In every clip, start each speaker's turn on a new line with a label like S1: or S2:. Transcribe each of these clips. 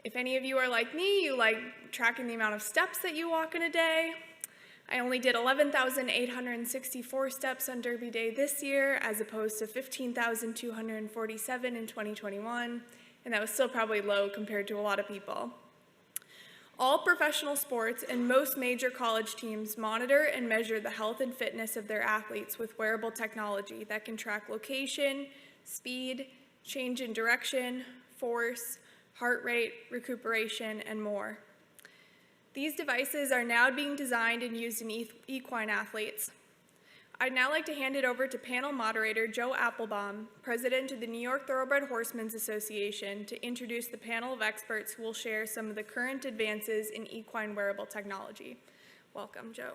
S1: If any of you are like me, you like tracking the amount of steps that you walk in a day. I only did 11,864 steps on Derby Day this year, as opposed to 15,247 in 2021, and that was still probably low compared to a lot of people. All professional sports and most major college teams monitor and measure the health and fitness of their athletes with wearable technology that can track location, speed, change in direction, force, heart rate, recuperation, and more. These devices are now being designed and used in equine athletes. I'd now like to hand it over to panel moderator Joe Appelbaum, president of the New York Thoroughbred Horsemen's Association, to introduce the panel of experts who will share some of the current advances in equine wearable technology. Welcome, Joe.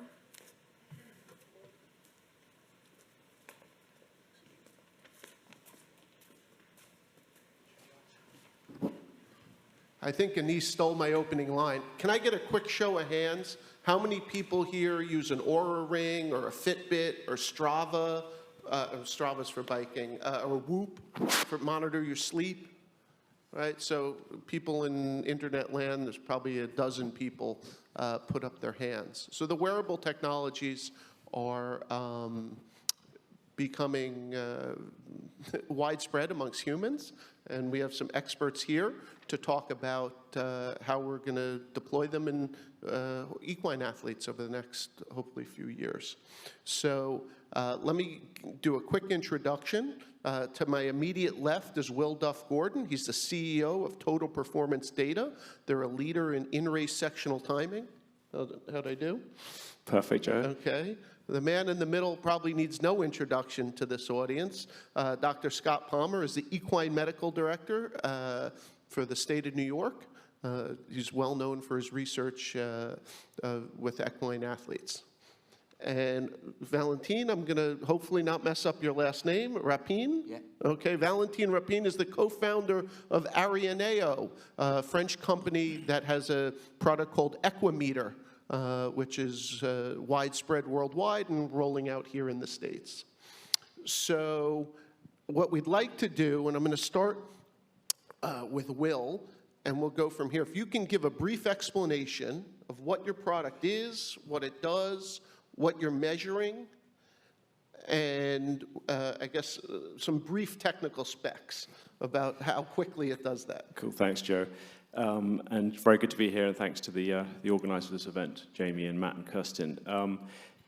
S2: I think Anise stole my opening line. Can I get a quick show of hands? How many people here use an Oura Ring or a Fitbit or Strava? Strava's for biking, or Whoop for monitor your sleep, right? So people in internet land, there's probably a dozen people put up their hands. So the wearable technologies are becoming widespread amongst humans, and we have some experts here to talk about how we're going to deploy them in equine athletes over the next, hopefully, few years. So let me do a quick introduction. To my immediate left is Will Duff Gordon. He's the CEO of Total Performance Data. They're a leader in race sectional timing. How'd I do?
S3: Perfect, Joe.
S2: Okay. The man in the middle probably needs no introduction to this audience. Dr. Scott Palmer is the Equine Medical Director for the state of New York. He's well known for his research with equine athletes. And Valentin, I'm going to hopefully not mess up your last name, Rapin?
S4: Yeah.
S2: Okay, Valentin Rapin is the co-founder of Arioneo, a French company that has a product called Equimeter, which is widespread worldwide and rolling out here in the States. So what we'd like to do, and I'm going to start with Will, and we'll go from here. If you can give a brief explanation of what your product is, what it does, what you're measuring, and I guess some brief technical specs about how quickly it does that.
S3: Cool, thanks, Joe. And very good to be here, and thanks to the organizers of this event, Jamie and Matt and Kirsten.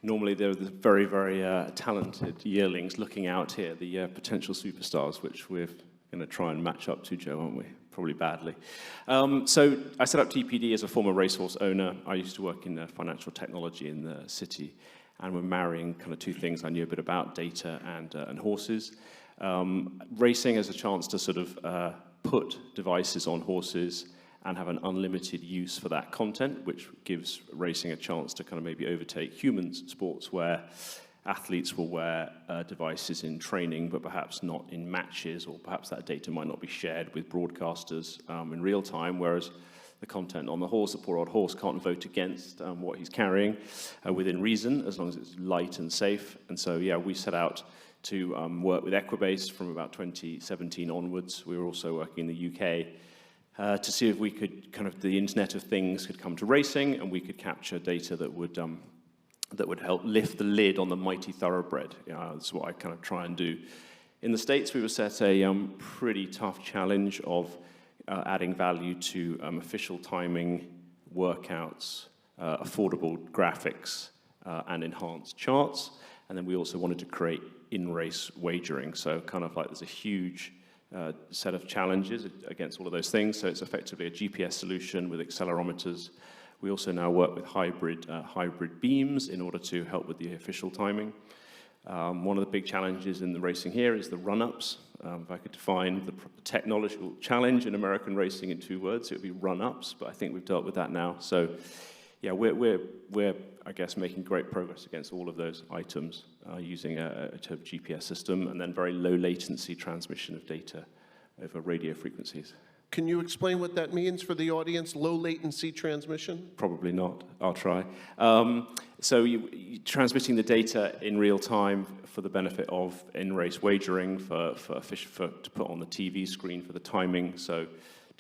S3: Normally they're the very, very talented yearlings looking out here, the potential superstars, which we're going to try and match up to, Joe, aren't we? Probably badly. So I set up TPD as a former racehorse owner. I used to work in financial technology in the city, and we're marrying kind of two things I knew a bit about, data and horses. Racing has a chance to sort of put devices on horses and have an unlimited use for that content, which gives racing a chance to kind of maybe overtake human sports where athletes will wear devices in training, but perhaps not in matches, or perhaps that data might not be shared with broadcasters in real time, whereas the content on the horse, the poor old horse can't vote against what he's carrying within reason, as long as it's light and safe. And so, yeah, we set out to work with Equibase from about 2017 onwards. We were also working in the UK to see if we could the Internet of Things could come to racing, and we could capture data that would help lift the lid on the mighty Thoroughbred. That's what I kind of try and do. In the States, we were set a pretty tough challenge of adding value to official timing, workouts, affordable graphics, and enhanced charts. And then we also wanted to create in-race wagering. So kind of like there's a huge set of challenges against all of those things. So it's effectively a GPS solution with accelerometers. We also now work with hybrid beams in order to help with the official timing. One of the big challenges in the racing here is the run-ups. If I could define the technological challenge in American racing in 2 words, it would be run-ups, but I think we've dealt with that now. So yeah, we're I guess, making great progress against all of those items using a GPS system, and then very low latency transmission of data over radio frequencies.
S2: Can you explain what that means for the audience, low latency transmission?
S3: Probably not. I'll try. So you're transmitting the data in real time for the benefit of in-race wagering, to put on the TV screen for the timing. So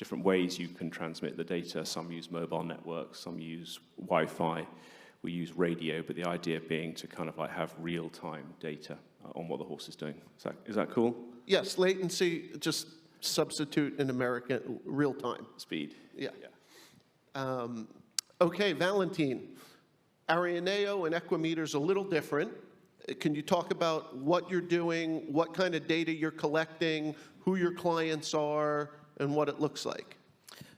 S3: different ways you can transmit the data. Some use mobile networks, some use Wi-Fi, we use radio, but the idea being to kind of like have real-time data on what the horse is doing. Is that cool?
S2: Yes, latency, just substitute in American real-time.
S3: Speed.
S2: Yeah. Okay, Valentin, Arioneo and Equimeter is a little different. Can you talk about what you're doing, what kind of data you're collecting, who your clients are, and what it looks like?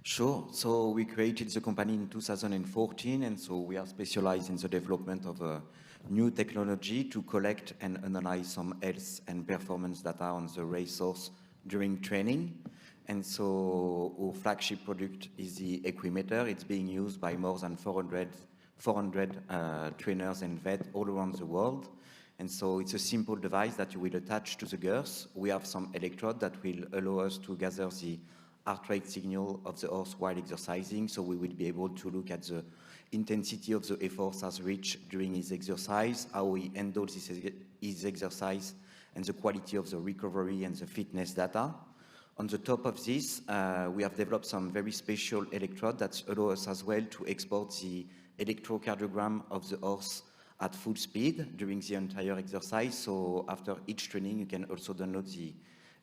S4: Sure. So we created the company in 2014, and so we are specialized in the development of a new technology to collect and analyze some health and performance data on the racehorse during training. And so our flagship product is the Equimeter. It's being used by more than 400 trainers and vets all around the world. And so it's a simple device that you will attach to the girth. We have some electrode that will allow us to gather the heart rate signal of the horse while exercising. So we will be able to look at the intensity of the effort has reached during his exercise, how he handles his exercise, and the quality of the recovery and the fitness data. On the top of this, we have developed some very special electrode that allow us as well to export the electrocardiogram of the horse at full speed during the entire exercise. So after each training, you can also download the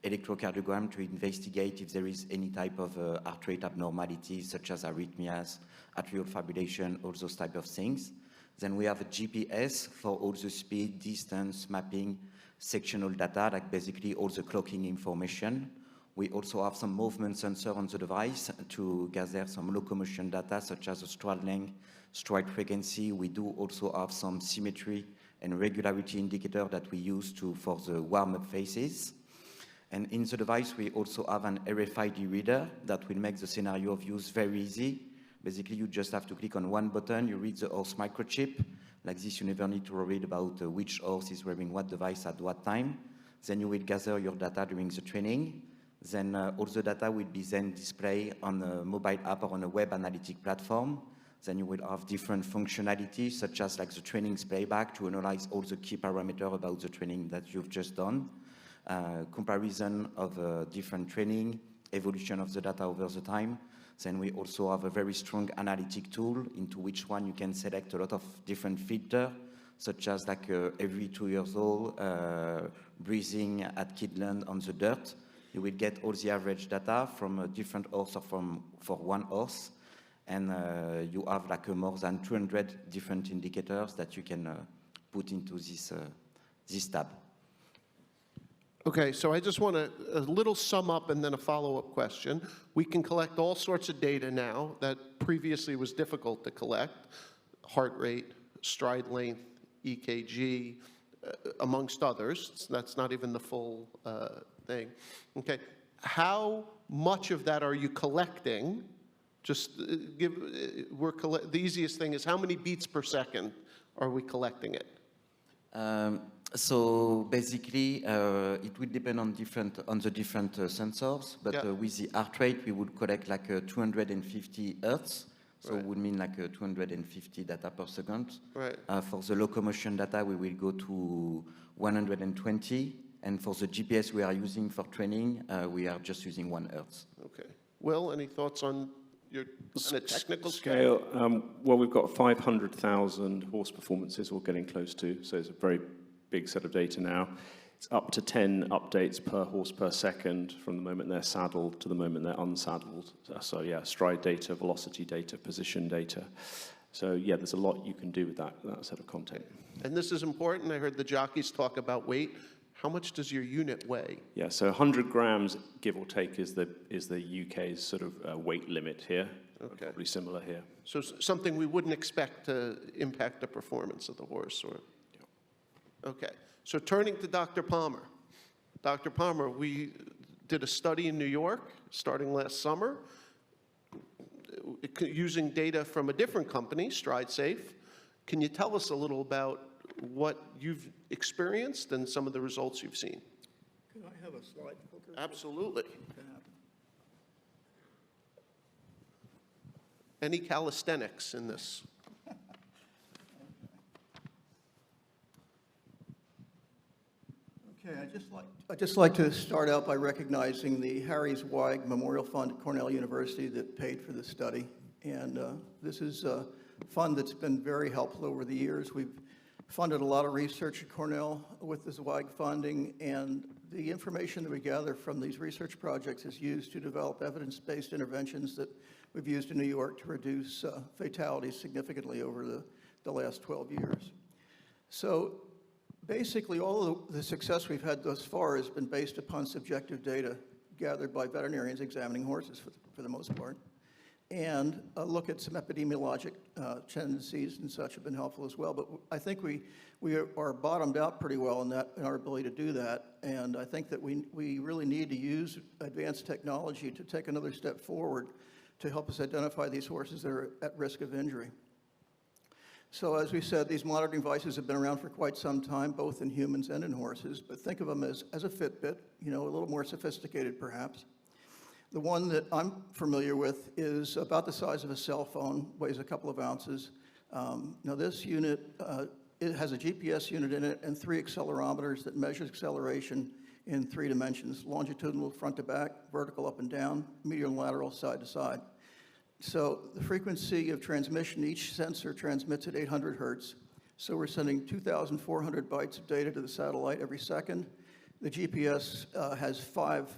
S4: electrocardiogram to investigate if there is any type of heart rate abnormalities, such as arrhythmias, atrial fibrillation, all those type of things. Then we have a GPS for all the speed, distance, mapping, sectional data, like basically all the clocking information. We also have some movement sensor on the device to gather some locomotion data, such as the stride length, stride frequency. We do also have some symmetry and regularity indicator that we use for the warm-up phases. And in the device, we also have an Rfid Reader that will make the scenario of use very easy. Basically, you just have to click on one button, you read the horse microchip. Like this, you never need to worry about which horse is wearing what device at what time. Then you will gather your data during the training. Then all the data will be then displayed on a mobile app or on a web analytic platform. Then you will have different functionalities, such as like the training's playback to analyze all the key parameters about the training that you've just done, comparison of different training, evolution of the data over the time. Then we also have a very strong analytic tool into which one you can select a lot of different filters, such as like every 2 years old, breathing at Kidland on the dirt. You will get all the average data from a different horse or for one horse. And you have like more than 200 different indicators that you can put into this tab.
S2: Okay, so I just want a little sum up and then a follow-up question. We can collect all sorts of data now that previously was difficult to collect: heart rate, stride length, EKG, amongst others. That's not even the full thing. Okay, how much of that are you collecting? Just the easiest thing is, how many beats per second are we collecting it?
S4: So basically, it will depend on the different sensors. But
S2: yeah.
S4: With the heart rate, we would collect like 250 hertz. So
S2: right.
S4: it would mean like 250 data per second.
S2: Right.
S4: For the locomotion data, we will go to 120. And for the GPS we are using for training, we are just using 1 hertz.
S2: Okay. Will, any thoughts on your technical
S3: scale? Well, we've got 500,000 horse performances we're getting close to, so it's a very big set of data now. It's up to 10 updates per horse per second from the moment they're saddled to the moment they're unsaddled. So yeah, stride data, velocity data, position data. So yeah, there's a lot you can do with that set of content.
S2: And this is important. I heard the jockeys talk about weight. How much does your unit weigh?
S3: Yeah, so 100 grams, give or take, is the UK's sort of weight limit here.
S2: Okay.
S3: Probably similar here.
S2: So something we wouldn't expect to impact the performance of the horse, or? Yeah. Okay. So turning to Dr. Palmer. Dr. Palmer, we did a study in New York starting last summer using data from a different company, StrideSafe. Can you tell us a little about what you've experienced and some of the results you've seen?
S5: Can I have a slide filter?
S2: Absolutely. Any calisthenics in this?
S5: Okay, I I'd just like to start out by recognizing the Harry Zweig Memorial Fund at Cornell University that paid for this study. And this is a fund that's been very helpful over the years. We've funded a lot of research at Cornell with the Zweig funding, and the information that we gather from these research projects is used to develop evidence-based interventions that we've used in New York to reduce fatalities significantly over the last 12 years. So basically, all of the success we've had thus far has been based upon subjective data gathered by veterinarians examining horses for the most part. And a look at some epidemiologic tendencies and such have been helpful as well. But I think we are bottomed out pretty well in our ability to do that. And I think that we really need to use advanced technology to take another step forward to help us identify these horses that are at risk of injury. So as we said, these monitoring devices have been around for quite some time, both in humans and in horses. But think of them as a Fitbit, a little more sophisticated perhaps. The one that I'm familiar with is about the size of a cell phone, weighs a couple of ounces. Now this unit, it has a GPS unit in it and 3 accelerometers that measure acceleration in 3 dimensions: longitudinal front to back, vertical up and down, medial and lateral side to side. So the frequency of transmission, each sensor transmits at 800 hertz. So we're sending 2,400 bytes of data to the satellite every second. The GPS has 5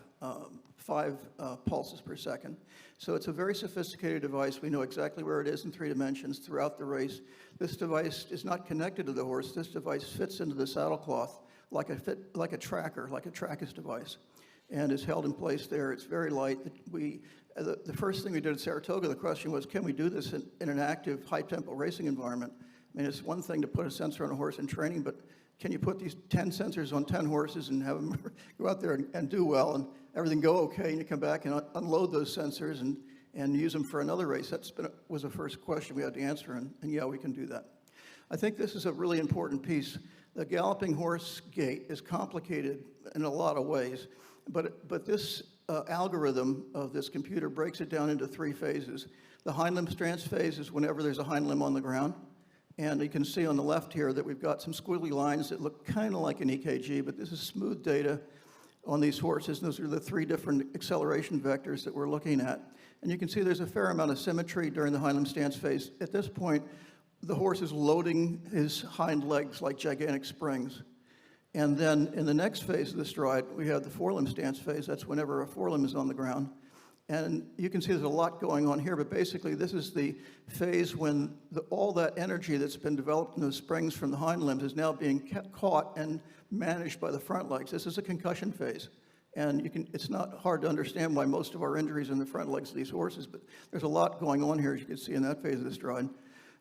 S5: pulses per second. So it's a very sophisticated device. We know exactly where it is in 3 dimensions throughout the race. This device is not connected to the horse. This device fits into the saddle cloth like a tracker, like a trackus device, and is held in place there. It's very light. The first thing we did at Saratoga, the question was, can we do this in an active, high-tempo racing environment? I mean, it's one thing to put a sensor on a horse in training, but can you put these 10 sensors on 10 horses and have them go out there and do well and everything go okay, and you come back and unload those sensors and use them for another race? Was the first question we had to answer, and yeah, we can do that. I think this is a really important piece. The galloping horse gait is complicated in a lot of ways, but this algorithm of this computer breaks it down into 3 phases. The hind limb stance phase is whenever there's a hind limb on the ground. And you can see on the left here that we've got some squiggly lines that look kind of like an EKG, but this is smooth data on these horses. And those are the 3 different acceleration vectors that we're looking at. And you can see there's a fair amount of symmetry during the hind limb stance phase. At this point, the horse is loading his hind legs like gigantic springs. And then in the next phase of the stride, we have the forelimb stance phase. That's whenever a forelimb is on the ground. And you can see there's a lot going on here, but basically this is the phase when all that energy that's been developed in those springs from the hind limbs is now being caught and managed by the front legs. This is a concussion phase. And it's not hard to understand why most of our injuries are in the front legs of these horses, but there's a lot going on here, as you can see in that phase of the stride.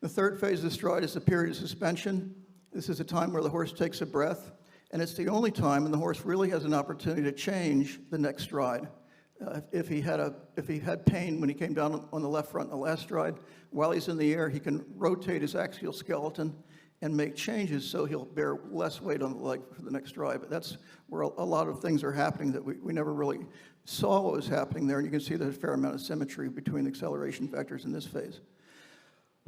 S5: The third phase of the stride is the period of suspension. This is a time where the horse takes a breath, and it's the only time when the horse really has an opportunity to change the next stride. If he had pain when he came down on the left front in the last stride, while he's in the air, he can rotate his axial skeleton and make changes so he'll bear less weight on the leg for the next stride. But that's where a lot of things are happening that we never really saw what was happening there. And you can see there's a fair amount of symmetry between the acceleration vectors in this phase.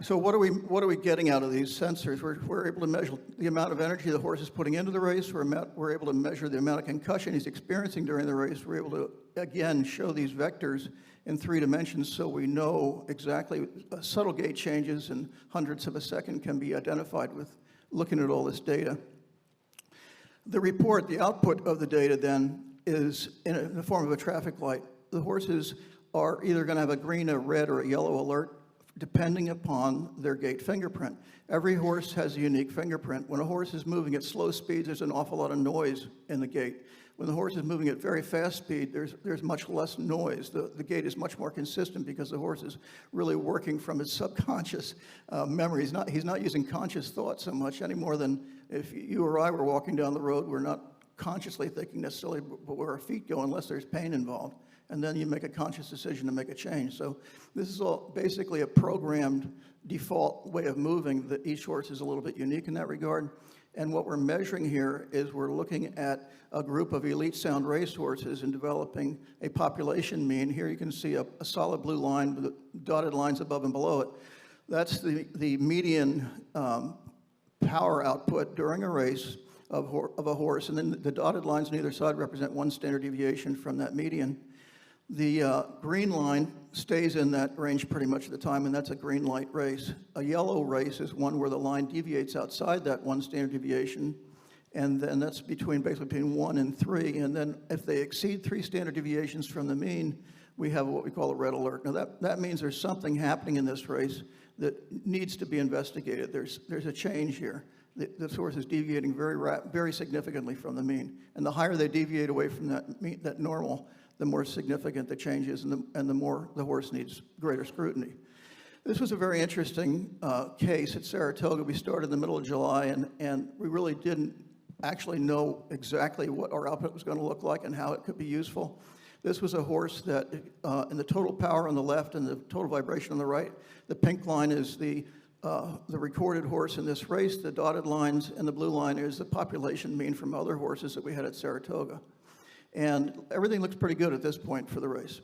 S5: So what are we getting out of these sensors? We're able to measure the amount of energy the horse is putting into the race. We're able to measure the amount of concussion he's experiencing during the race. We're able to, again, show these vectors in 3 dimensions so we know exactly subtle gait changes in hundredths of a second can be identified with looking at all this data. The report, the output of the data then is in the form of a traffic light. The horses are either going to have a green, a red, or a yellow alert depending upon their gait fingerprint. Every horse has a unique fingerprint. When a horse is moving at slow speeds, there's an awful lot of noise in the gait. When the horse is moving at very fast speed, there's much less noise. The gait is much more consistent because the horse is really working from his subconscious memory. He's not using conscious thought so much any more than if you or I were walking down the road, we're not consciously thinking necessarily where our feet go unless there's pain involved. And then you make a conscious decision to make a change. So this is all basically a programmed default way of moving that each horse is a little bit unique in that regard. And what we're measuring here is we're looking at a group of elite sound race horses and developing a population mean. Here you can see a solid blue line with dotted lines above and below it. That's the median power output during a race of a horse, and then the dotted lines on either side represent 1 standard deviation from that median. The green line stays in that range pretty much of the time, and that's a green light race. A yellow race is one where the line deviates outside that 1 standard deviation, and then that's basically between 1 and 3, and then if they exceed 3 standard deviations from the mean, we have what we call a red alert. Now that means there's something happening in this race that needs to be investigated. There's a change here. This horse is deviating very significantly from the mean, and the higher they deviate away from that normal, the more significant the change is, and the more the horse needs greater scrutiny. This was a very interesting case at Saratoga. We started in the middle of July, and we really didn't actually know exactly what our output was going to look like and how it could be useful. This was a horse that, in the total power on the left and the total vibration on the right, the pink line is the recorded horse in this race. The dotted lines and the blue line is the population mean from other horses that we had at Saratoga. And everything looks pretty good at this point for the race.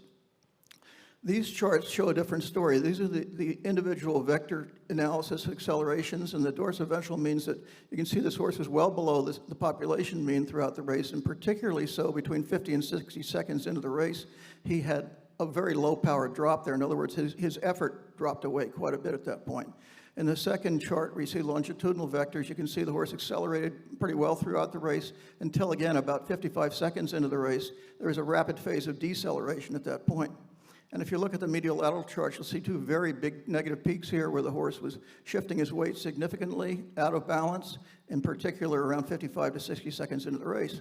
S5: These charts show a different story. These are the individual vector analysis accelerations, and the dorsiventral means that you can see this horse is well below the population mean throughout the race, and particularly so between 50 and 60 seconds into the race, he had a very low power drop there. In other words, his effort dropped away quite a bit at that point. In the second chart, where you see longitudinal vectors, you can see the horse accelerated pretty well throughout the race until, again, about 55 seconds into the race, there was a rapid phase of deceleration at that point. And if you look at the medial lateral chart, you'll see 2 very big negative peaks here where the horse was shifting his weight significantly out of balance, in particular around 55 to 60 seconds into the race.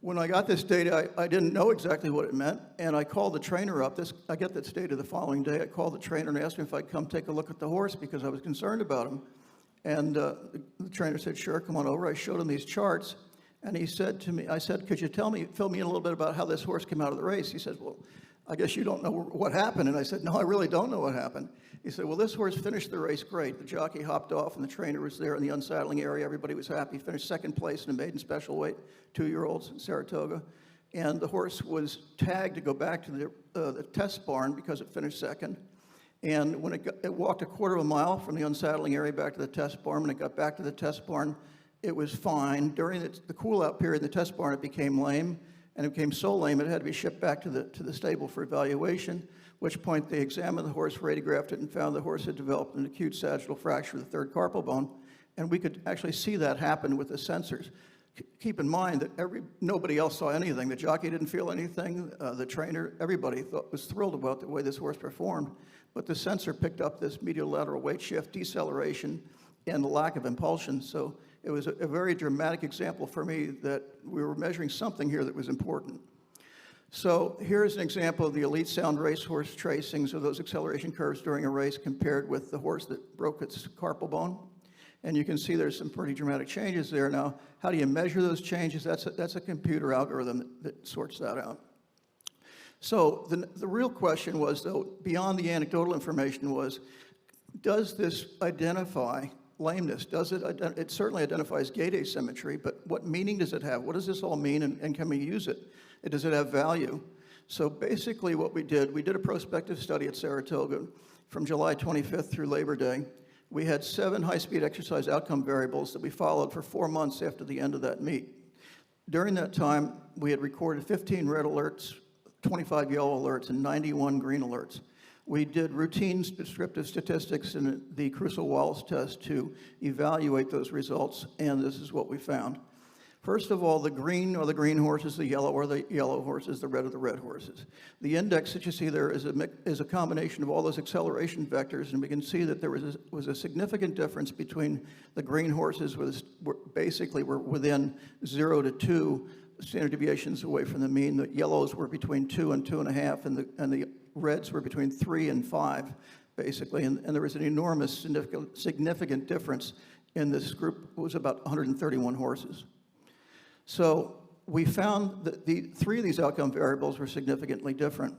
S5: When I got this data, I didn't know exactly what it meant, and I called the trainer up. I get this data the following day. I called the trainer and asked him if I'd come take a look at the horse because I was concerned about him. And the trainer said, sure, come on over. I showed him these charts, and he said to me, I said, could you fill me in a little bit about how this horse came out of the race? He said, well, I guess you don't know what happened. And I said, no, I really don't know what happened. He said, well, this horse finished the race great. The jockey hopped off, and the trainer was there in the unsaddling area. Everybody was happy. He finished second place in a maiden special weight, 2-year-olds in Saratoga. And the horse was tagged to go back to the test barn because it finished second. And when it walked a quarter of a mile from the unsaddling area back to the test barn, when it got back to the test barn, it was fine. During the cool-out period in the test barn, it became lame. And it became so lame it had to be shipped back to the stable for evaluation, which point they examined the horse, radiographed it, and found the horse had developed an acute sagittal fracture of the 3rd carpal bone. And we could actually see that happen with the sensors. Keep in mind that nobody else saw anything. The jockey didn't feel anything. The trainer, everybody was thrilled about the way this horse performed. But the sensor picked up this medial lateral weight shift, deceleration, and the lack of impulsion. So it was a very dramatic example for me that we were measuring something here that was important. So here's an example of the elite sound racehorse tracings of those acceleration curves during a race compared with the horse that broke its carpal bone. And you can see there's some pretty dramatic changes there. Now, how do you measure those changes? That's a computer algorithm that sorts that out. So the real question was, though, beyond the anecdotal information was, does this identify lameness? It certainly identifies gait asymmetry, but what meaning does it have? What does this all mean, and can we use it? Does it have value? So basically what we did a prospective study at Saratoga from July 25th through Labor Day. We had 7 high-speed exercise outcome variables that we followed for 4 months after the end of that meet. During that time, we had recorded 15 red alerts, 25 yellow alerts, and 91 green alerts. We did routine descriptive statistics in the Crusoe-Wallace test to evaluate those results, and this is what we found. First of all, the green are the green horses, the yellow are the yellow horses, the red are the red horses. The index that you see there is a combination of all those acceleration vectors, and we can see that there was a significant difference between the green horses, basically were within 0 to 2 standard deviations away from the mean. The yellows were between 2 and 2.5, and the reds were between 3 and 5, basically. And there was an enormous significant difference in this group. It was about 131 horses. So we found that 3 of these outcome variables were significantly different.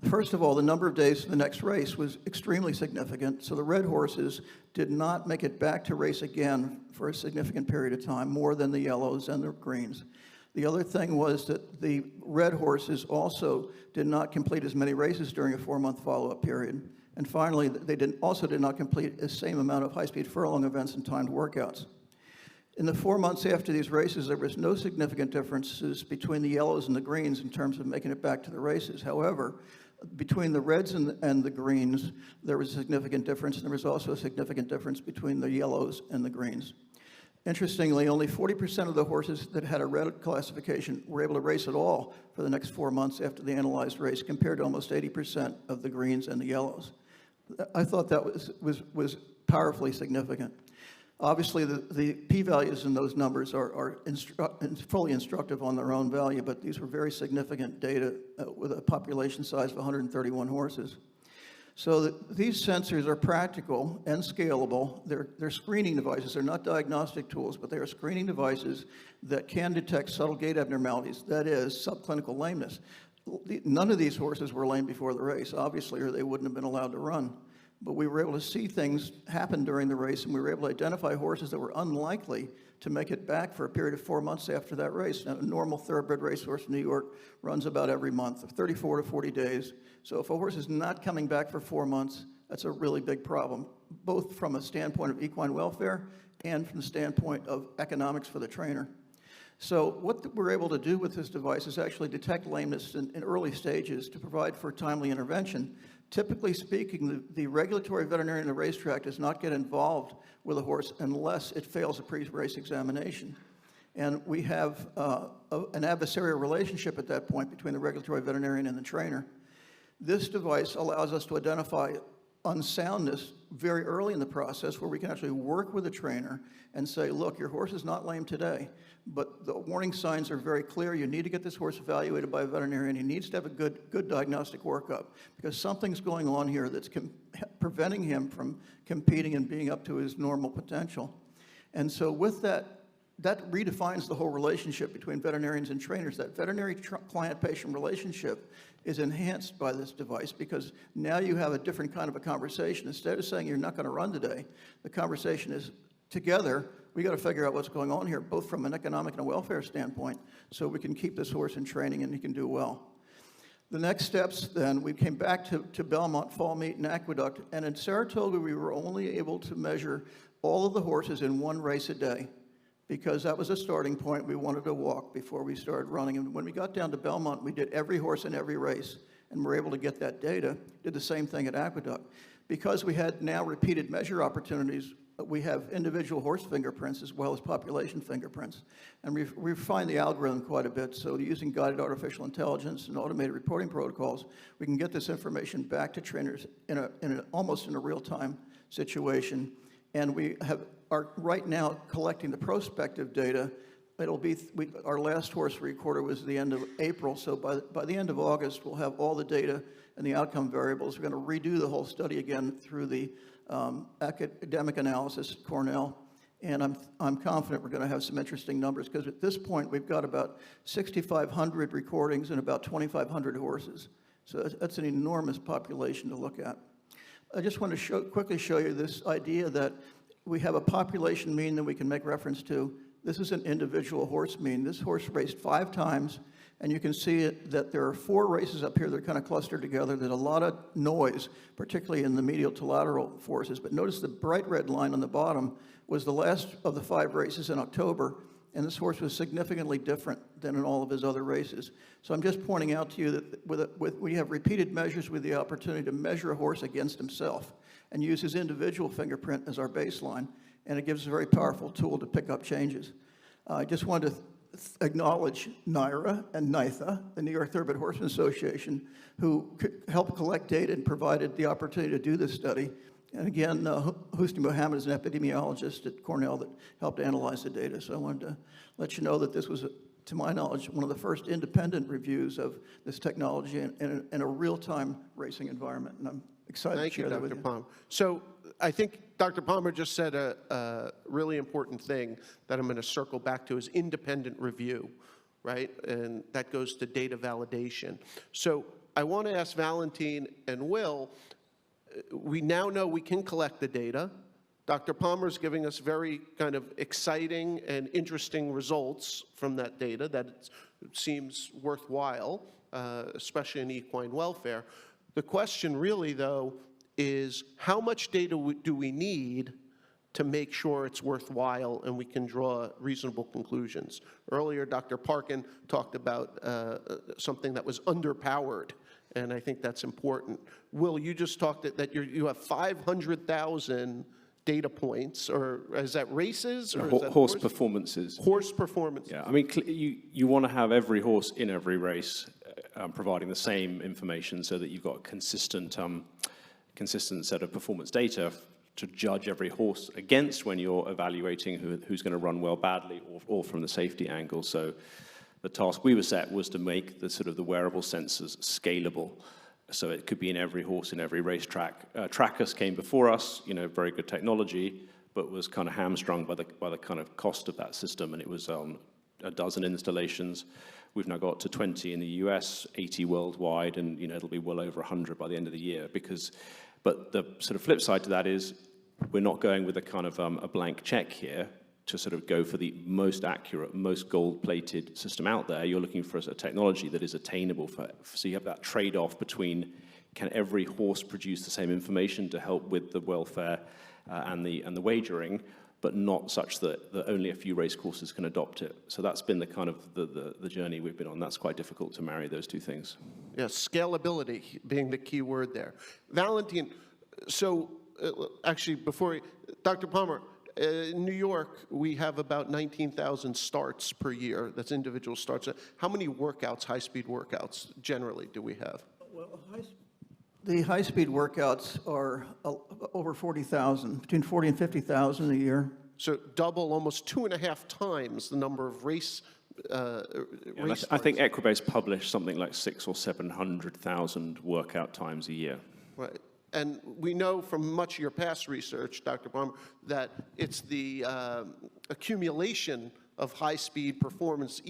S5: First of all, the number of days to the next race was extremely significant. So the red horses did not make it back to race again for a significant period of time, more than the yellows and the greens. The other thing was that the red horses also did not complete as many races during a 4-month follow-up period. And finally, they also did not complete the same amount of high-speed furlong events and timed workouts. In the 4 months after these races, there was no significant differences between the yellows and the greens in terms of making it back to the races. However, between the reds and the greens, there was a significant difference, and there was also a significant difference between the yellows and the greens. Interestingly, only 40% of the horses that had a red classification were able to race at all for the next 4 months after the analyzed race, compared to almost 80% of the greens and the yellows. I thought that was powerfully significant. Obviously, the p-values in those numbers are fully instructive on their own value, but these were very significant data with a population size of 131 horses. So these sensors are practical and scalable. They're screening devices. They're not diagnostic tools, but they are screening devices that can detect subtle gait abnormalities, that is, subclinical lameness. None of these horses were lame before the race, obviously, or they wouldn't have been allowed to run. But we were able to see things happen during the race, and we were able to identify horses that were unlikely to make it back for a period of 4 months after that race. Now, a normal thoroughbred racehorse in New York runs about every month, 34 to 40 days. So if a horse is not coming back for 4 months, that's a really big problem, both from a standpoint of equine welfare and from the standpoint of economics for the trainer. So what we're able to do with this device is actually detect lameness in early stages to provide for timely intervention. Typically speaking, the regulatory veterinarian in the racetrack does not get involved with a horse unless it fails a pre-race examination. And we have an adversarial relationship at that point between the regulatory veterinarian and the trainer. This device allows us to identify unsoundness very early in the process, where we can actually work with the trainer and say, look, your horse is not lame today, but the warning signs are very clear. You need to get this horse evaluated by a veterinarian. He needs to have a good diagnostic workup, because something's going on here that's preventing him from competing and being up to his normal potential. And so with that redefines the whole relationship between veterinarians and trainers. That veterinary client-patient relationship is enhanced by this device, because now you have a different kind of a conversation. Instead of saying you're not going to run today, the conversation is together, we got to figure out what's going on here, both from an economic and a welfare standpoint, so we can keep this horse in training and he can do well. The next steps then, we came back to Belmont, Fall Meet, and Aqueduct, and in Saratoga we were only able to measure all of the horses in one race a day, because that was a starting point. We wanted to walk before we started running. And when we got down to Belmont, we did every horse in every race, and we're able to get that data. Did the same thing at Aqueduct. Because we had now repeated measure opportunities, we have individual horse fingerprints as well as population fingerprints. And we've refined the algorithm quite a bit, so using guided artificial intelligence and automated reporting protocols, we can get this information back to trainers almost in a real-time situation. And we are right now collecting the prospective data. It'll be, our last horse recorded was the end of April, so by the end of August, we'll have all the data and the outcome variables. We're going to redo the whole study again through the academic analysis at Cornell, and I'm confident we're going to have some interesting numbers, because at this point, we've got about 6,500 recordings and about 2,500 horses. So that's an enormous population to look at. I just want to quickly show you this idea that we have a population mean that we can make reference to. This is an individual horse mean. This horse raced 5 times, and you can see that there are 4 races up here that are kind of clustered together. There's a lot of noise, particularly in the medial to lateral forces. But notice the bright red line on the bottom was the last of the 5 races in October, and this horse was significantly different than in all of his other races. So I'm just pointing out to you that we have repeated measures with the opportunity to measure a horse against himself and use his individual fingerprint as our baseline, and it gives a very powerful tool to pick up changes. I just wanted to acknowledge NYRA and NYTHA, the New York Thoroughbred Horsemen Association, who helped collect data and provided the opportunity to do this study. And again, Husni Mohammed is an epidemiologist at Cornell that helped analyze the data. So I wanted to let you know that this was, to my knowledge, one of the first independent reviews of this technology in a real-time racing environment. And I'm excited to share that with you.
S2: Thank you, Dr. Palmer. So I think Dr. Palmer just said a really important thing that I'm going to circle back to, is independent review, right? And that goes to data validation. So I want to ask Valentin and Will, we now know we can collect the data. Dr. Palmer is giving us very kind of exciting and interesting results from that data that it seems worthwhile, especially in equine welfare. The question really, though, is how much data do we need to make sure it's worthwhile and we can draw reasonable conclusions. Earlier, Dr. Parkin talked about something that was underpowered, and I think that's important. Will, you just talked that you have 500,000 data points, or is that races? Or is that
S3: horse performances.
S2: Horse performance.
S3: Yeah, I mean, you want to have every horse in every race providing the same information so that you've got a consistent set of performance data to judge every horse against when you're evaluating who's going to run well badly or from the safety angle. So the task we were set was to make the wearable sensors scalable. So it could be in every horse in every racetrack. Trackers came before us, very good technology, but was kind of hamstrung by the kind of cost of that system, and it was on a dozen installations. We've now got to 20 in the US, 80 worldwide, and it'll be well over 100 by the end of the year. But the sort of flip side to that is we're not going with a kind of a blank check here to sort of go for the most accurate, most gold-plated system out there. You're looking for a technology that is attainable so you have that trade-off between can every horse produce the same information to help with the welfare and the wagering, but not such that only a few race courses can adopt it. So that's been the kind of the journey we've been on. That's quite difficult to marry those two things.
S2: Yes, scalability being the key word there. Valentin, so actually Dr. Palmer, in New York, we have about 19,000 starts per year. That's individual starts. How many workouts, high-speed workouts, generally do we have?
S5: Well, the high-speed workouts are over 40,000, between 40 and 50,000 a year.
S2: So double, almost 2.5 times the number of race
S3: I think Equibase published something like 600,000 or 700,000 workout times a year.
S2: Right. And we know from much of your past research, Dr. Palmer, that it's the accumulation of high-speed performance,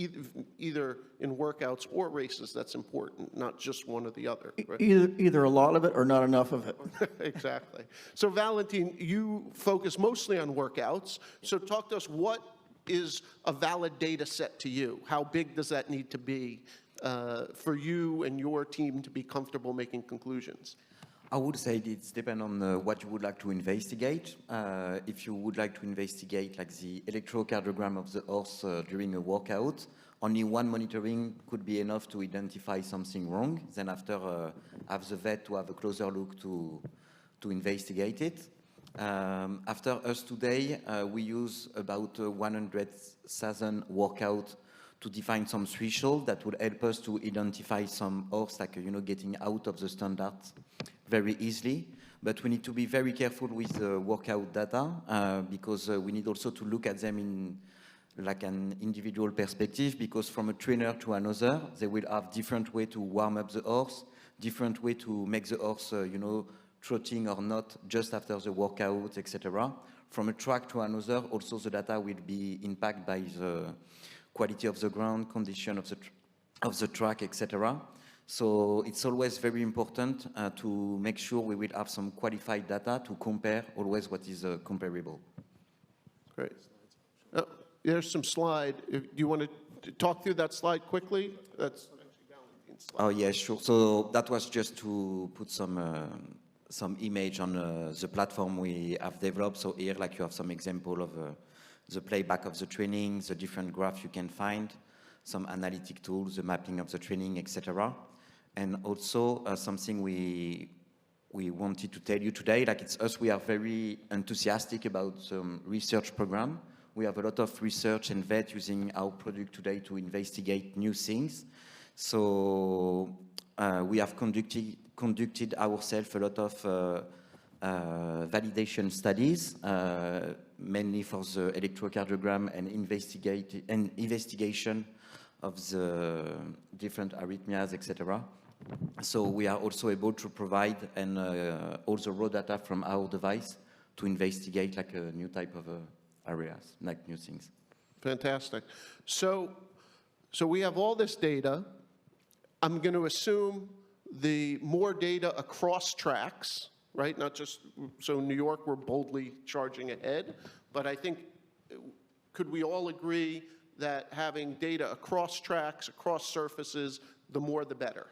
S2: either in workouts or races, that's important, not just one or the other. Right?
S5: Either a lot of it or not enough of it.
S2: Exactly. So Valentin, you focus mostly on workouts. So talk to us, what is a valid data set to you? How big does that need to be for you and your team to be comfortable making conclusions?
S4: I would say it depends on what you would like to investigate. If you would like to investigate like the electrocardiogram of the horse during a workout, only one monitoring could be enough to identify something wrong. Then after, have the vet to have a closer look to investigate it. After us today, we use about 100,000 workout to define some threshold that would help us to identify some horse, like, getting out of the standard very easily. But we need to be very careful with the workout data because we need also to look at them in like an individual perspective, because from a trainer to another, they will have different way to warm up the horse, different way to make the horse, trotting or not just after the workout, etc. From a track to another, also the data will be impacted by the quality of the ground, condition of the track, etc. So it's always very important to make sure we will have some qualified data to compare always what is comparable.
S2: Great. There's some slide. Do you want to talk through that slide quickly? That's Valentin's slide.
S4: Oh, yeah, sure. So that was just to put some image on the platform we have developed. So here, like, you have some example of the playback of the training, the different graphs you can find, some analytic tools, the mapping of the training, etc. And also something we wanted to tell you today, like, it's us, we are very enthusiastic about some research program. We have a lot of research and vet using our product today to investigate new things. So we have conducted ourselves a lot of validation studies, mainly for the electrocardiogram and investigation of the different arrhythmias, etc. So we are also able to provide all the raw data from our device to investigate like a new type of areas, like new things.
S2: Fantastic. So we have all this data. I'm going to assume the more data across tracks, right? Not just, so New York, we're boldly charging ahead, but I think, could we all agree that having data across tracks, across surfaces, the more the better?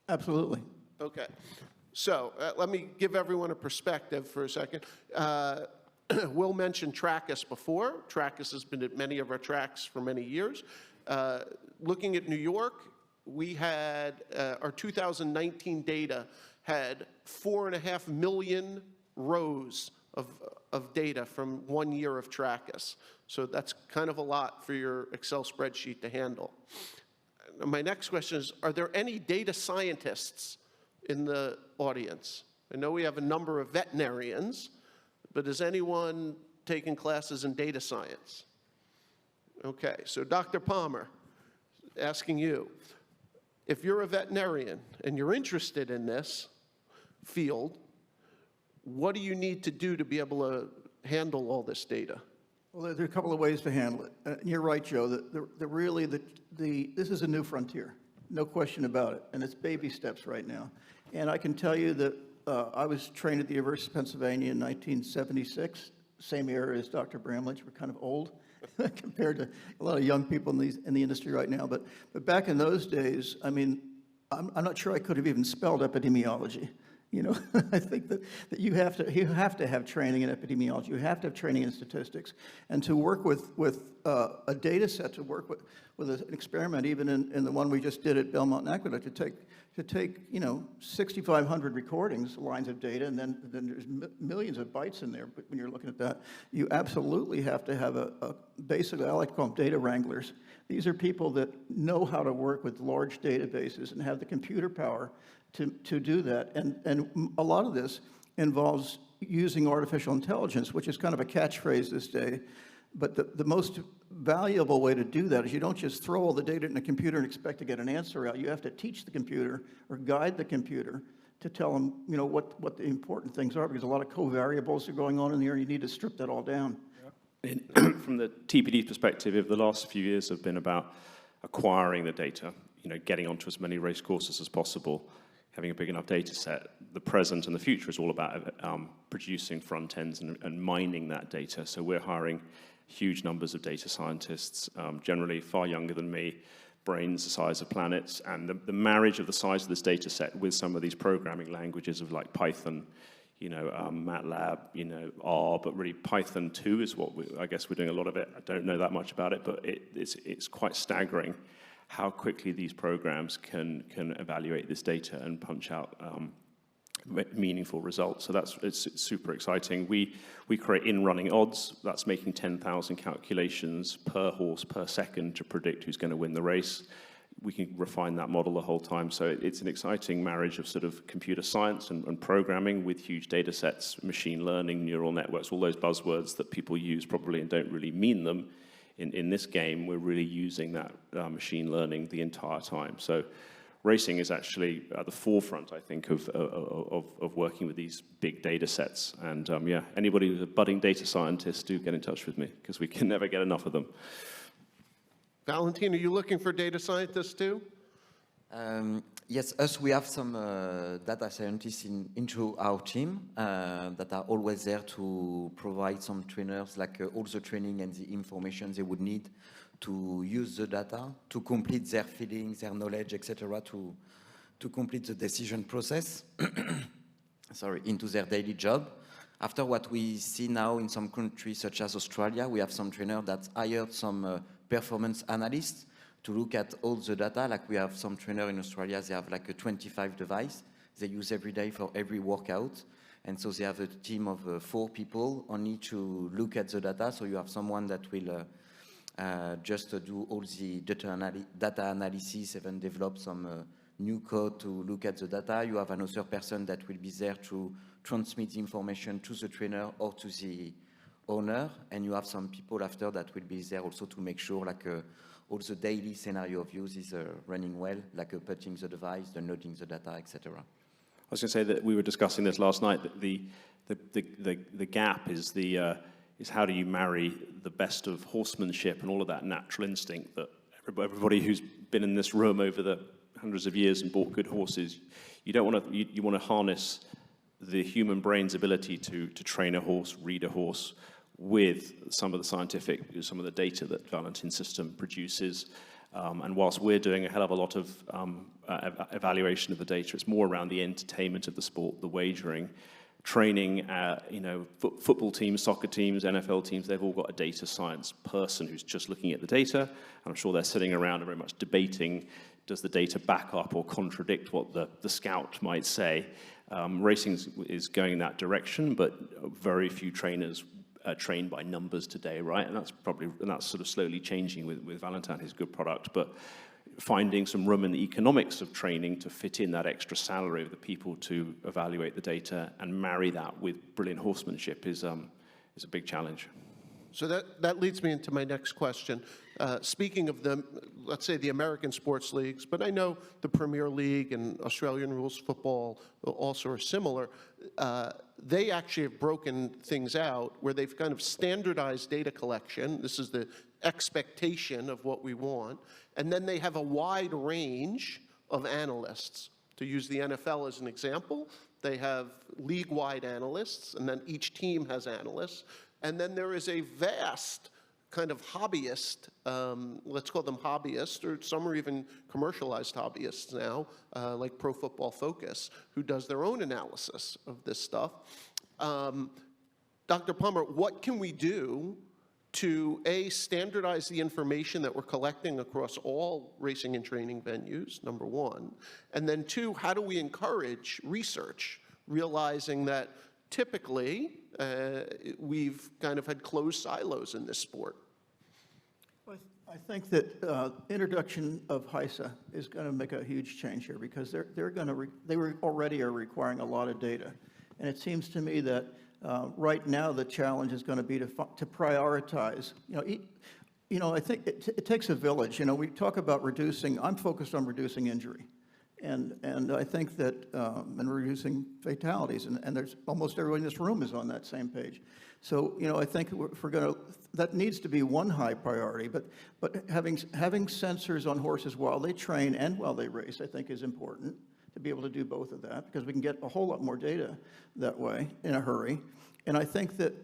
S5: Absolutely.
S2: Okay. So let me give everyone a perspective for a second. Will mentioned Trackus before. Trackus has been at many of our tracks for many years. Looking at New York, we had, our 2019 data had 4.5 million rows of data from 1 year of Trackus. So that's kind of a lot for your Excel spreadsheet to handle. My next question is, are there any data scientists in the audience? I know we have a number of veterinarians, but is anyone taking classes in data science? Okay, so Dr. Palmer, asking you, if you're a veterinarian and you're interested in this field, what do you need to do to be able to handle all this data?
S5: Well, there are a couple of ways to handle it. You're right, Joe. This is a new frontier, no question about it, and it's baby steps right now. And I can tell you that I was trained at the University of Pennsylvania in 1976, same era as Dr. Bramlage. We're kind of old compared to a lot of young people in the industry right now. But back in those days, I mean, I'm not sure I could have even spelled epidemiology. You know, I think that you have to have training in epidemiology. You have to have training in statistics, and to work with a data set, to work with an experiment, even in the one we just did at Belmont and Aqueduct, to take 6,500 recordings, lines of data, and then there's millions of bytes in there. But when you're looking at that, you absolutely have to have basically, I like to call them data wranglers. These are people that know how to work with large databases and have the computer power to do that. And a lot of this involves using artificial intelligence, which is kind of a catchphrase this day. But the most valuable way to do that is you don't just throw all the data in a computer and expect to get an answer out. You have to teach the computer or guide the computer to tell them, what the important things are, because a lot of covariables are going on in there, and you need to strip that all down.
S3: From the TPD perspective, the last few years have been about acquiring the data, getting onto as many race courses as possible, having a big enough data set. The present and the future is all about producing front ends and mining that data. So we're hiring huge numbers of data scientists, generally far younger than me, brains the size of planets, and the marriage of the size of this data set with some of these programming languages of like Python, MATLAB, R, but really Python 2 is what I guess we're doing a lot of it. I don't know that much about it, but it's quite staggering how quickly these programs can evaluate this data and punch out meaningful results. So it's super exciting. We create in-running odds. That's making 10,000 calculations per horse per second to predict who's going to win the race. We can refine that model the whole time. So it's an exciting marriage of sort of computer science and programming with huge data sets, machine learning, neural networks, all those buzzwords that people use probably and don't really mean them. In this game, we're really using that machine learning the entire time. So racing is actually at the forefront, I think, of working with these big data sets. And anybody who's a budding data scientist, do get in touch with me, because we can never get enough of them.
S2: Valentin, are you looking for data scientists too?
S4: Yes, we have some data scientists into our team that are always there to provide some trainers, like all the training and the information they would need to use the data, to complete their feelings, their knowledge, etc., to complete the decision process, into their daily job. After what we see now in some countries such as Australia, we have some trainers that hired some performance analysts to look at all the data. Like we have some trainer in Australia, they have like a 25 device they use every day for every workout. And so they have a team of 4 people only to look at the data. So you have someone that will just do all the data analysis, even develop some new code to look at the data. You have another person that will be there to transmit the information to the trainer or to the owner. And you have some people after that will be there also to make sure all the daily scenario of use is running well, like putting the device, downloading the data, etc.
S3: I was going to say that we were discussing this last night, that the gap is how do you marry the best of horsemanship and all of that natural instinct that everybody who's been in this room over the hundreds of years and bought good horses, you want to harness the human brain's ability to train a horse, read a horse, with some of the data that Valentin's system produces. And whilst we're doing a hell of a lot of evaluation of the data, it's more around the entertainment of the sport, the wagering. training, football teams, soccer teams, NFL teams, they've all got a data science person who's just looking at the data. And I'm sure they're sitting around and very much debating, does the data back up or contradict what the scout might say? Racing is going in that direction, but very few trainers train by numbers today, right? And that's sort of slowly changing with Valentin, his good product. But finding some room in the economics of training to fit in that extra salary of the people to evaluate the data and marry that with brilliant horsemanship is a big challenge.
S2: So that leads me into my next question. Speaking of let's say the American sports leagues, but I know the Premier League and Australian rules football also are similar. They actually have broken things out where they've kind of standardized data collection. This is the expectation of what we want. And then they have a wide range of analysts. To use the NFL as an example, they have league-wide analysts, and then each team has analysts. And then there is a vast kind of hobbyist, let's call them hobbyists, or some are even commercialized hobbyists now, like Pro Football Focus, who does their own analysis of this stuff. Dr. Palmer, what can we do to, A, standardize the information that we're collecting across all racing and training venues, number one, and then two, how do we encourage research, realizing that typically we've kind of had closed silos in this sport?
S5: I think that introduction of NYTHA is going to make a huge change here, because they already are requiring a lot of data, and it seems to me that right now the challenge is going to be to prioritize. I think it takes a village. We talk about reducing. I'm focused on reducing injury, and I think that and reducing fatalities, and there's almost everyone in this room is on that same page. So I think if we're going to, that needs to be one high priority. But having sensors on horses while they train and while they race, I think, is important, to be able to do both of that, because we can get a whole lot more data that way in a hurry. And I think that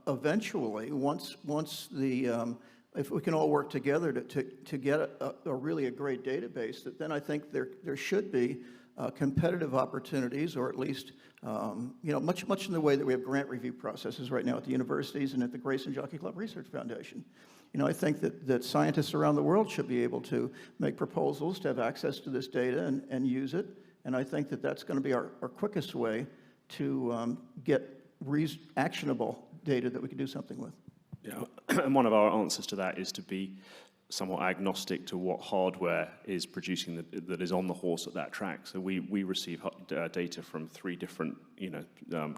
S5: eventually, once the if we can all work together to get a really great database, that then I think there should be competitive opportunities, or at least much in the way that we have grant review processes right now at the universities and at the Grace and Jockey Club Research Foundation. I think that scientists around the world should be able to make proposals to have access to this data and use it. And I think that that's going to be our quickest way to get actionable data that we can do something with.
S3: Yeah, and one of our answers to that is to be somewhat agnostic to what hardware is producing that is on the horse at that track. So we receive data from 3 different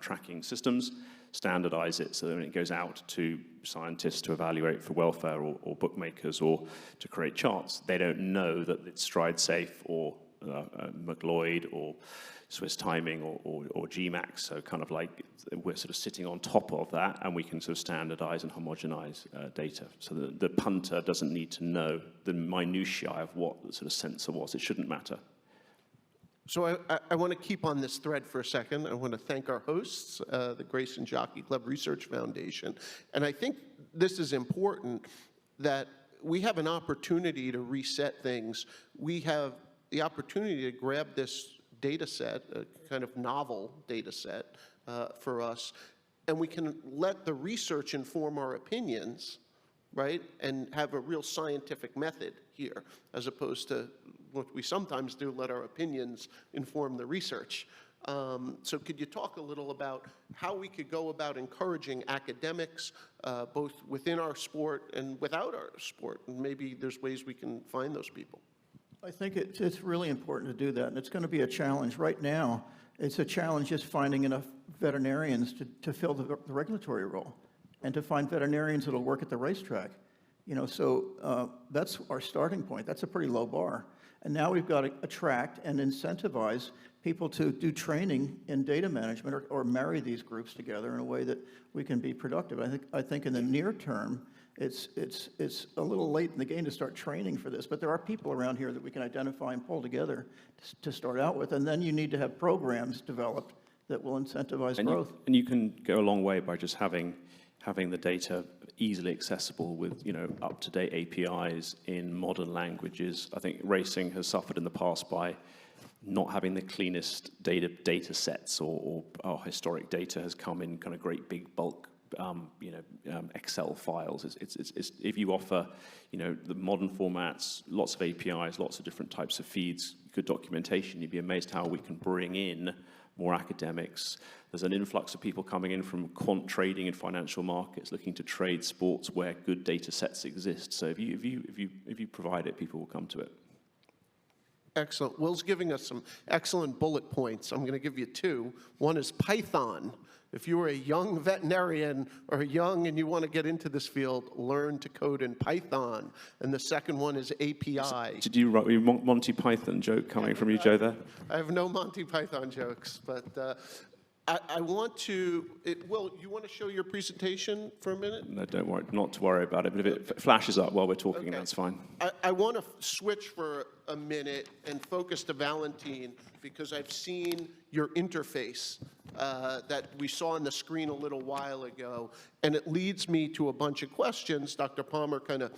S3: tracking systems, standardize it so that when it goes out to scientists to evaluate for welfare or bookmakers or to create charts, they don't know that it's stride safe or McLeod or Swiss timing or GMAX. So kind of like we're sort of sitting on top of that, and we can sort of standardize and homogenize data so that the punter doesn't need to know the minutiae of what the sort of sensor was. It shouldn't matter.
S2: So I want to keep on this thread for a second. I want to thank our hosts, the Grace and Jockey Club Research Foundation. And I think this is important, that we have an opportunity to reset things. We have the opportunity to grab this data set, a kind of novel data set for us, and we can let the research inform our opinions, right, and have a real scientific method here, as opposed to what we sometimes do, let our opinions inform the research. So could you talk a little about how we could go about encouraging academics, both within our sport and without our sport, and maybe there's ways we can find those people?
S5: I think it's really important to do that, and it's going to be a challenge. Right now, it's a challenge just finding enough veterinarians to fill the regulatory role, and to find veterinarians that will work at the racetrack. So that's our starting point. That's a pretty low bar. And now we've got to attract and incentivize people to do training in data management, or marry these groups together in a way that we can be productive. I think in the near term, it's a little late in the game to start training for this, but there are people around here that we can identify and pull together to start out with, and then you need to have programs developed that will incentivize growth.
S3: And you can go a long way by just having the data easily accessible with up-to-date APIs in modern languages. I think racing has suffered in the past by not having the cleanest data sets or our historic data has come in kind of great big bulk Excel files. It's if you offer, the modern formats, lots of APIs, lots of different types of feeds, good documentation, you'd be amazed how we can bring in more academics. There's an influx of people coming in from quant trading and financial markets looking to trade sports where good data sets exist. So if you provide it, people will come to it.
S2: Excellent. Will's giving us some excellent bullet points. I'm going to give you two. One is Python. If you are a young veterinarian or young and you want to get into this field, learn to code in Python. And the second one is API.
S3: Did you write a Monty Python joke coming from you, Joe, there?
S2: I have no Monty Python jokes, but I want to, Will, you want to show your presentation for a minute?
S3: No, don't worry, not to worry about it, but if it flashes up while we're talking,
S2: Okay.
S3: that's fine.
S2: I want to switch for a minute and focus to Valentin, because I've seen your interface that we saw on the screen a little while ago, and it leads me to a bunch of questions. Dr. Palmer kind of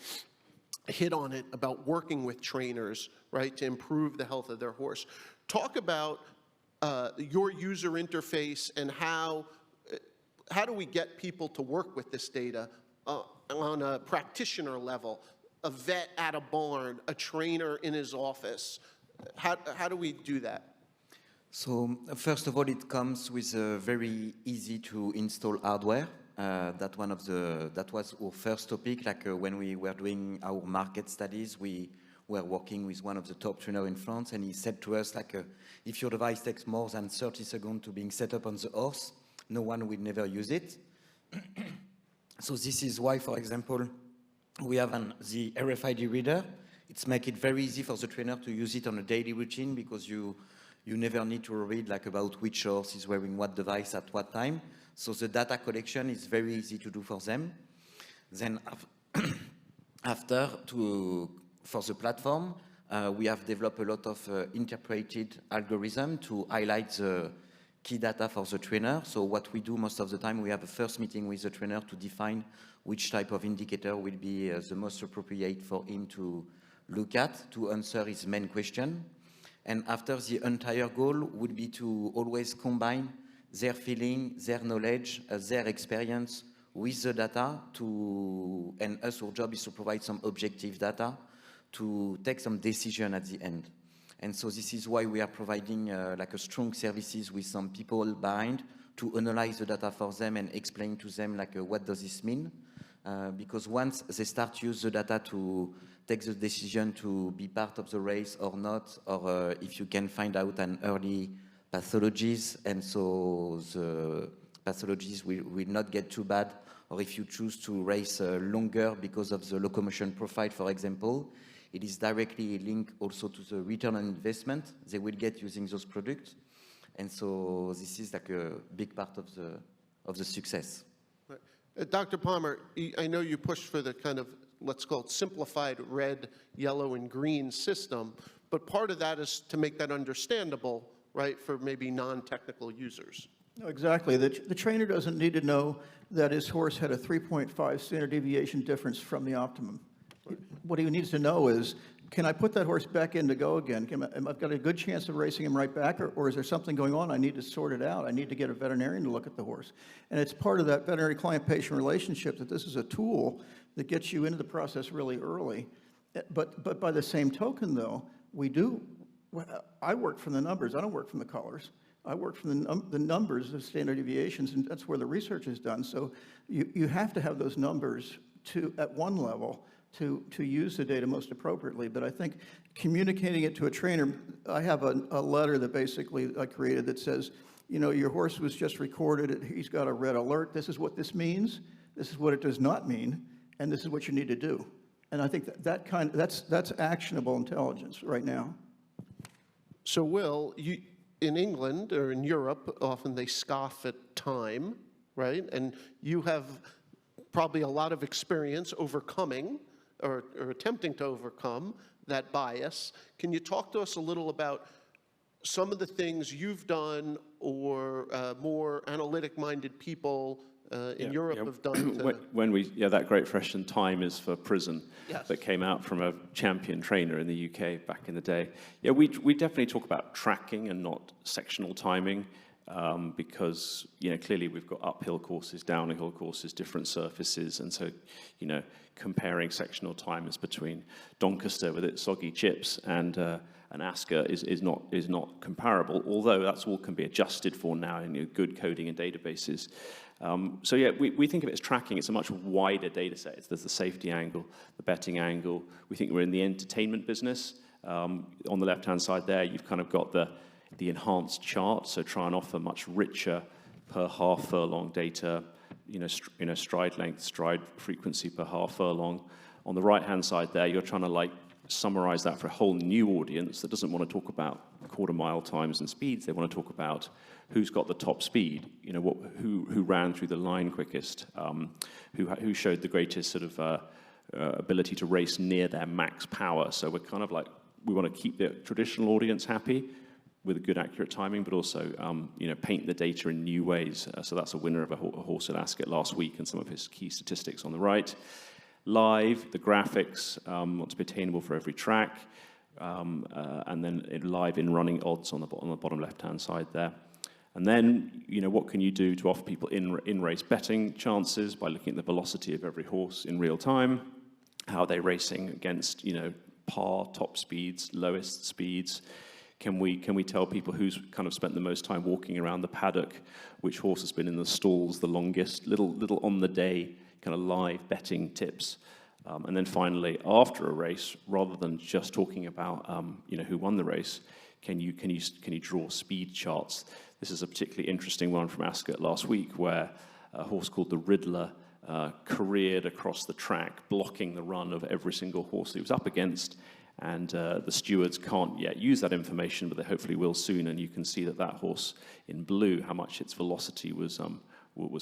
S2: hit on it about working with trainers, right, to improve the health of their horse. Talk about your user interface and how do we get people to work with this data on a practitioner level, a vet at a barn, a trainer in his office. How do we do that?
S4: So first of all, it comes with a very easy to install hardware. That was our first topic. Like when we were doing our market studies, we were working with one of the top trainers in France, and he said to us, like, if your device takes more than 30 seconds to being set up on the horse, no one will never use it. So this is why, for example, we have the Rfid Reader. It's make it very easy for the trainer to use it on a daily routine, because you never need to read like about which horse is wearing what device at what time. So the data collection is very easy to do for them. Then for the platform, we have developed a lot of interpreted algorithm to highlight the key data for the trainer. So what we do most of the time, we have a first meeting with the trainer to define which type of indicator will be the most appropriate for him to look at to answer his main question. And after, the entire goal would be to always combine their feeling, their knowledge, their experience with the data and us, our job is to provide some objective data to take some decision at the end. And so this is why we are providing like a strong services with some people behind to analyze the data for them and explain to them like what does this mean? Because once they start to use the data to take the decision to be part of the race or not, or if you can find out an early pathologies, and so the pathologies will not get too bad, or if you choose to race longer because of the locomotion profile, for example, it is directly linked also to the return on investment they will get using those products. And so this is like a big part of the success.
S2: Right. Dr. Palmer, I know you pushed for the kind of, let's call it simplified red, yellow, and green system, but part of that is to make that understandable, right, for maybe non-technical users.
S5: No, exactly. The trainer doesn't need to know that his horse had a 3.5 standard deviation difference from the optimum. What he needs to know is, can I put that horse back in to go again? I've got a good chance of racing him right back, or is there something going on? I need to sort it out. I need to get a veterinarian to look at the horse. And it's part of that veterinary client-patient relationship that this is a tool that gets you into the process really early. But by the same token, though, I work from the numbers. I don't work from the colors. I work from the numbers of standard deviations, and that's where the research is done. So you have to have those numbers at one level to use the data most appropriately. But I think communicating it to a trainer, I have a letter that basically I created that says, your horse was just recorded, he's got a red alert, this is what this means, this is what it does not mean, and this is what you need to do. And I think that's actionable intelligence right now.
S2: So Will, in England or in Europe, often they scoff at time, right? And you have probably a lot of experience overcoming or attempting to overcome that bias. Can you talk to us a little about some of the things you've done or more analytic-minded people in Europe have done to...
S3: When we, that great fresh and time is for prison
S2: Yes.
S3: that came out from a champion trainer in the UK back in the day. Yeah, we definitely talk about tracking and not sectional timing. Because clearly we've got uphill courses, downhill courses, different surfaces, and so comparing sectional times between Doncaster with its soggy chips and Asker is not comparable. Although that's all can be adjusted for now in good coding and databases. So yeah, we think of it as tracking. It's a much wider data set. There's the safety angle, the betting angle. We think we're in the entertainment business. On the left-hand side there, you've kind of got the enhanced chart, so try and offer much richer per half furlong data, stride length, stride frequency per half furlong. On the right-hand side there, you're trying to summarize that for a whole new audience that doesn't want to talk about quarter mile times and speeds. They want to talk about who's got the top speed, who ran through the line quickest, who showed the greatest sort of ability to race near their max power. So we're kind of we want to keep the traditional audience happy with a good accurate timing, but also paint the data in new ways. So that's a winner of a horse at Ascot last week and some of his key statistics on the right. Live, the graphics, what's attainable for every track, and then live in running odds on the bottom left-hand side there. And then, what can you do to offer people in-race betting chances by looking at the velocity of every horse in real time, how they're racing against, par, top speeds, lowest speeds. Can we tell people who's kind of spent the most time walking around the paddock, which horse has been in the stalls the longest, little on the day kind of live betting tips. And then finally, after a race, rather than just talking about who won the race, can you draw speed charts? This is a particularly interesting one from Ascot last week, where a horse called the Riddler careered across the track, blocking the run of every single horse he was up against. And the stewards can't yet use that information, but they hopefully will soon. And you can see that horse in blue, how much its velocity was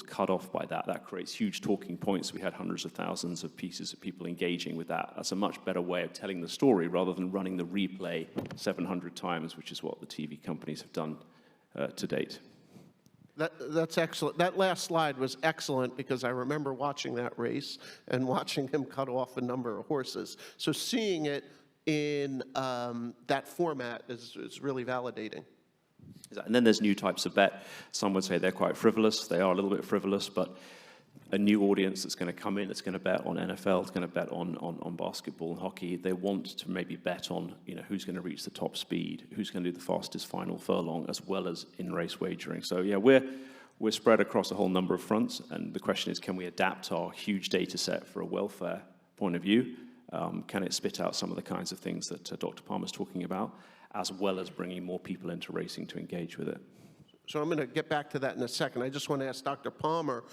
S3: cut off by that. That creates huge talking points. We had hundreds of thousands of pieces of people engaging with that. That's a much better way of telling the story rather than running the replay 700 times, which is what the TV companies have done to date.
S2: That's excellent. That last slide was excellent because I remember watching that race and watching him cut off a number of horses. So seeing it in that format is really validating.
S3: And then there's new types of bet. Some would say they're quite frivolous. They are a little bit frivolous, but a new audience that's going to come in, that's going to bet on NFL, it's going to bet on basketball and hockey. They want to maybe bet on who's going to reach the top speed, who's going to do the fastest final furlong, as well as in-race wagering. So yeah, we're spread across a whole number of fronts, and the question is, can we adapt our huge data set for a welfare point of view? Can it spit out some of the kinds of things that Dr. Palmer's talking about, as well as bringing more people into racing to engage with it?
S2: So I'm going to get back to that in a second. I just want to ask Dr. Palmer,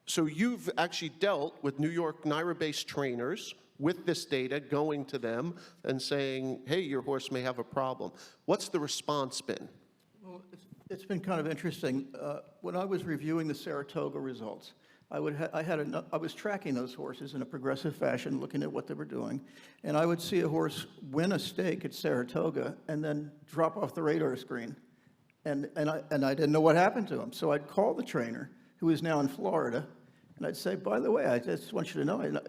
S2: so you've actually dealt with New York NYTHA-based trainers with this data, going to them and saying, hey, your horse may have a problem. What's the response been?
S5: Well, it's been kind of interesting. When I was reviewing the Saratoga results, I was tracking those horses in a progressive fashion, looking at what they were doing, and I would see a horse win a stake at Saratoga and then drop off the radar screen, and I didn't know what happened to him. So I'd call the trainer, who is now in Florida, and I'd say, by the way, I just want you to know,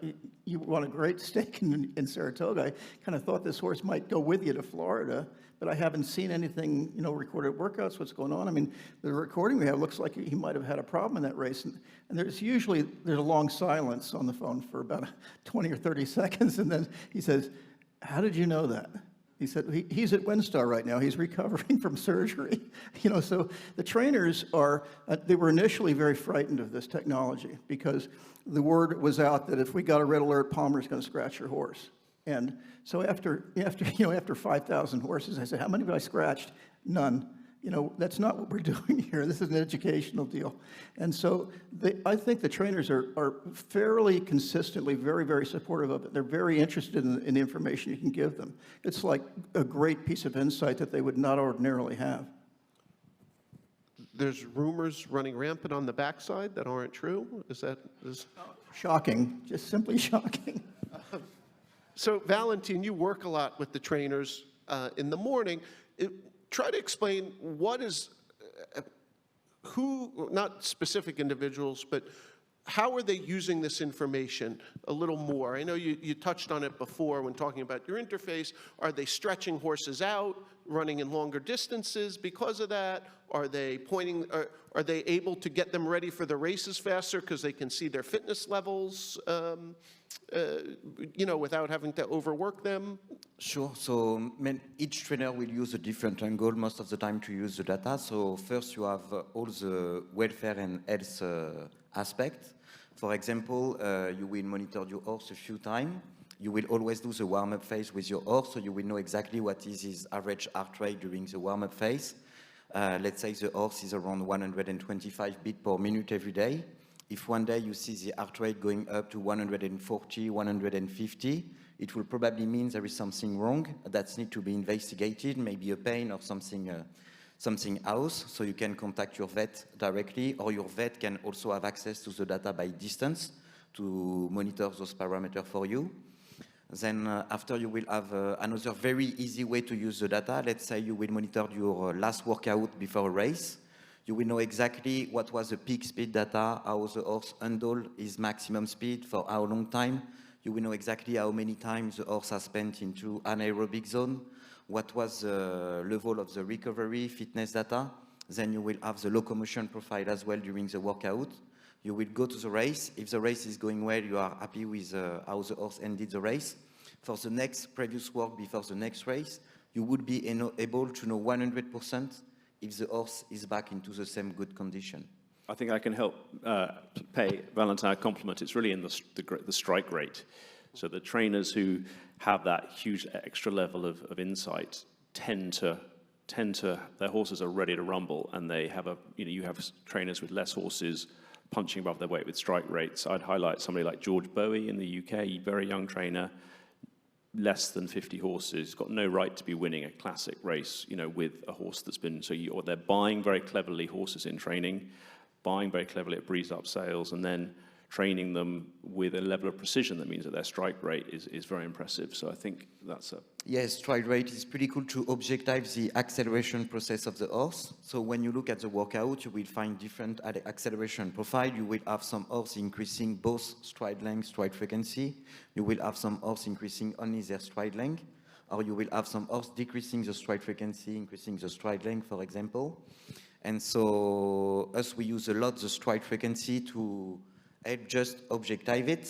S5: you won a great stake in Saratoga. I kind of thought this horse might go with you to Florida, but I haven't seen anything, recorded workouts, what's going on. I mean, the recording we have looks like he might have had a problem in that race. And there's a long silence on the phone for about 20 or 30 seconds, and then he says, how did you know that? He said, he's at WinStar right now. He's recovering from surgery. So the trainers they were initially very frightened of this technology because the word was out that if we got a red alert, Palmer's going to scratch your horse. And so after 5,000 horses, I said, how many have I scratched? None. That's not what we're doing here. This is an educational deal. And so I think the trainers are fairly consistently very, very supportive of it. They're very interested in the information you can give them. It's like a great piece of insight that they would not ordinarily have.
S2: There's rumors running rampant on the backside that aren't true?
S5: Shocking, just simply shocking.
S2: So Valentin, you work a lot with the trainers who, not specific individuals, but how are they using this information a little more? I know you touched on it before when talking about your interface. Are they stretching horses out, running in longer distances because of that? Are they are they able to get them ready for the races faster because they can see their fitness levels, without having to overwork them?
S4: Sure. So each trainer will use a different angle most of the time to use the data. So first you have all the welfare and health aspect. For example, you will monitor your horse a few times. You will always do the warm-up phase with your horse, so you will know exactly what is his average heart rate during the warm-up phase. Let's say the horse is around 125 beats per minute every day. If one day you see the heart rate going up to 140, 150, it will probably mean there is something wrong that needs to be investigated, maybe a pain or something else. So you can contact your vet directly, or your vet can also have access to the data by distance to monitor those parameters for you. Then after you will have another very easy way to use the data. Let's say you will monitor your last workout before a race. You will know exactly what was the peak speed data, how the horse handled his maximum speed, for how long time. You will know exactly how many times the horse has spent into anaerobic zone, what was the level of the recovery, fitness data. Then you will have the locomotion profile as well during the workout. You will go to the race. If the race is going well, you are happy with how the horse ended the race. For the next previous work before the next race, you would be able to know 100% if the horse is back into the same good condition.
S3: I think I can help pay Valentin a compliment. It's really in the strike rate. So the trainers who have that huge extra level of insight tend to their horses are ready to rumble, and they have you have trainers with less horses punching above their weight with strike rates. I'd highlight somebody like George Bowie in the UK, very young trainer, less than 50 horses, got no right to be winning a classic race, with a horse that's been, or they're buying very cleverly horses in training, buying very cleverly at breeze up sales, and then training them with a level of precision that means that their strike rate is very impressive. So I think that's a...
S4: Yes, strike rate is pretty cool to objective the acceleration process of the horse. So when you look at the workout, you will find different acceleration profile. You will have some horse increasing both stride length, stride frequency. You will have some horse increasing only their stride length, or you will have some horse decreasing the stride frequency, increasing the stride length, for example. And so we use a lot the stride frequency to help just objective it.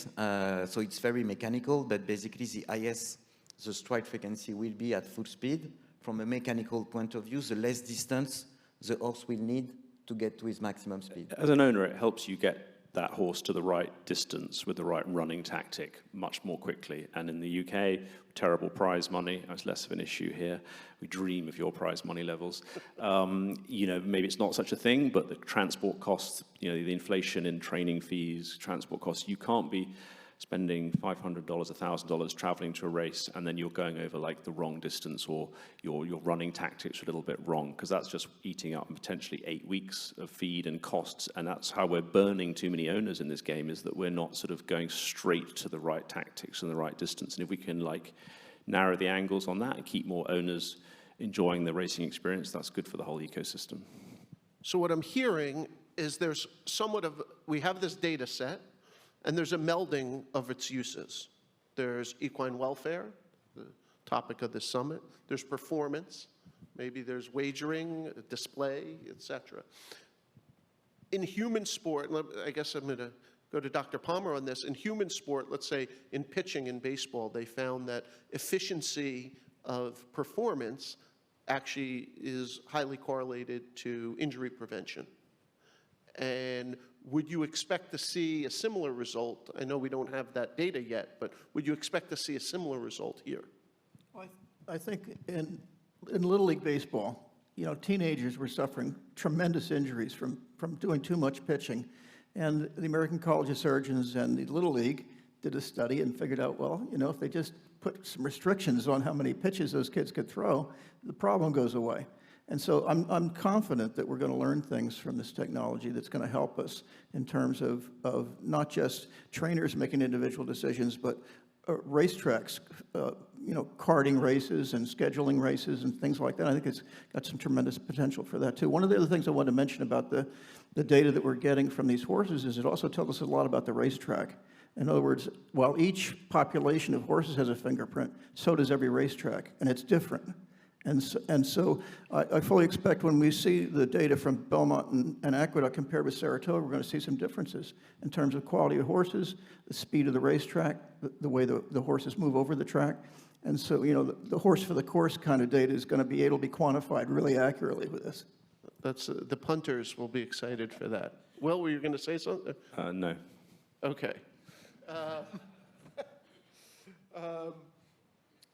S4: So it's very mechanical, but basically the highest the stride frequency will be at full speed. From a mechanical point of view, the less distance the horse will need to get to his maximum speed.
S3: As an owner, it helps you get that horse to the right distance with the right running tactic much more quickly. And in the UK, terrible prize money. That's less of an issue here. We dream of your prize money levels. Maybe it's not such a thing, but the transport costs, the inflation in training fees, transport costs, you can't be spending $500, $1,000 traveling to a race, and then you're going over like the wrong distance, or your running tactics are a little bit wrong, because that's just eating up potentially 8 weeks of feed and costs. And that's how we're burning too many owners in this game, is that we're not sort of going straight to the right tactics and the right distance. And if we can narrow the angles on that and keep more owners enjoying the racing experience, that's good for the whole ecosystem.
S2: So what I'm hearing is we have this data set, and there's a melding of its uses. There's equine welfare, the topic of this summit. There's performance. Maybe there's wagering, display, etc. In human sport, I guess I'm going to go to Dr. Palmer on this. In human sport, let's say in pitching in baseball, they found that efficiency of performance actually is highly correlated to injury prevention. And would you expect to see a similar result? I know we don't have that data yet, but would you expect to see a similar result here?
S5: I think in Little League Baseball, teenagers were suffering tremendous injuries from doing too much pitching. And the American College of Surgeons and the Little League did a study and figured out, if they just put some restrictions on how many pitches those kids could throw, the problem goes away. And so I'm confident that we're going to learn things from this technology that's going to help us in terms of not just trainers making individual decisions, but racetracks, karting races and scheduling races and things like that. I think it's got some tremendous potential for that too. One of the other things I wanted to mention about the data that we're getting from these horses is it also tells us a lot about the racetrack. In other words, while each population of horses has a fingerprint, so does every racetrack, and it's different. And so I fully expect when we see the data from Belmont and Aqueduct compared with Saratoga, we're going to see some differences in terms of quality of horses, the speed of the racetrack, the way the horses move over the track. And so, the horse for the course kind of data is going to be able to be quantified really accurately with this.
S2: That's the punters will be excited for that. Will, were you going to say something?
S3: No.
S2: Okay.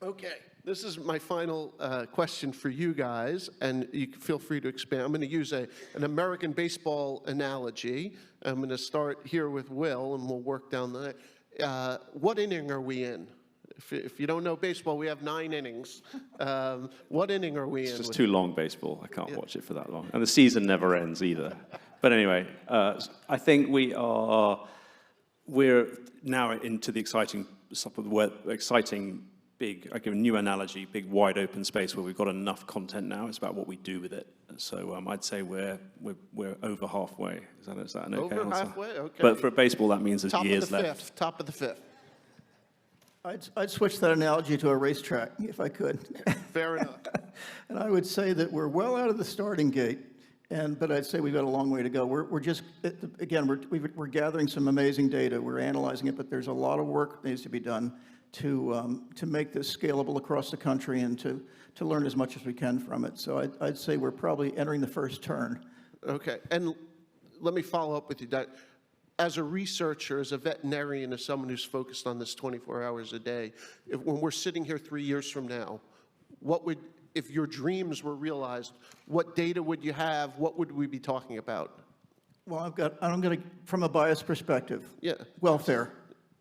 S2: Okay, this is my final question for you guys, and you can feel free to expand. I'm going to use an American baseball analogy. I'm going to start here with Will, and we'll work down the. What inning are we in? If you don't know baseball, we have 9 innings. What inning are we in?
S3: It's just too long, baseball. I can't watch it for that long. And the season never ends either. But anyway, I think we're now into the exciting big, I give a new analogy, big wide open space where we've got enough content now. It's about what we do with it. So I'd say we're over halfway. Is that an okay
S2: Over
S3: answer?
S2: halfway? Okay.
S3: But for baseball, that means there's
S2: Top
S3: years
S2: of the
S3: left.
S2: fifth. Top of the fifth.
S5: I'd switch that analogy to a racetrack, if I could.
S2: Fair enough.
S5: And I would say that we're well out of the starting gate, but I'd say we've got a long way to go. We're just, again, we're gathering some amazing data. We're analyzing it, but there's a lot of work that needs to be done to make this scalable across the country and to learn as much as we can from it. So I'd say we're probably entering the first turn.
S2: Okay, and let me follow up with you, Doug. As a researcher, as a veterinarian, as someone who's focused on this 24 hours a day, when we're sitting here 3 years from now, if your dreams were realized, what data would you have? What would we be talking about?
S5: Well, I'm going to, from a biased perspective.
S2: Yeah.
S5: Welfare.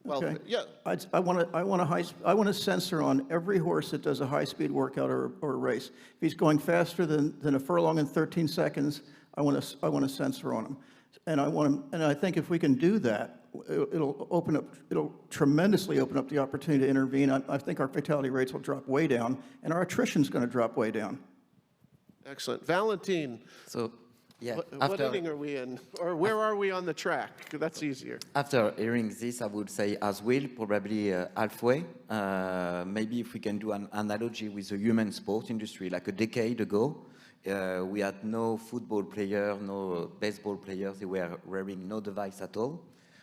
S2: Well,
S5: Okay.
S2: yeah.
S5: I want a sensor on every horse that does a high-speed workout or a race. If he's going faster than a furlong in 13 seconds, I want a sensor on him. And I think if we can do that, it'll tremendously open up the opportunity to intervene. I think our fatality rates will drop way down, and our attrition's going to drop way down.
S2: Excellent. Valentin,
S6: So, yeah,
S2: what inning are we in? Or where are we on the track? That's easier.
S6: after hearing this, I would say as well, probably halfway. Maybe if we can do an analogy with the human sport industry, like a decade ago, we had no football player, no baseball players. They were wearing no device at all.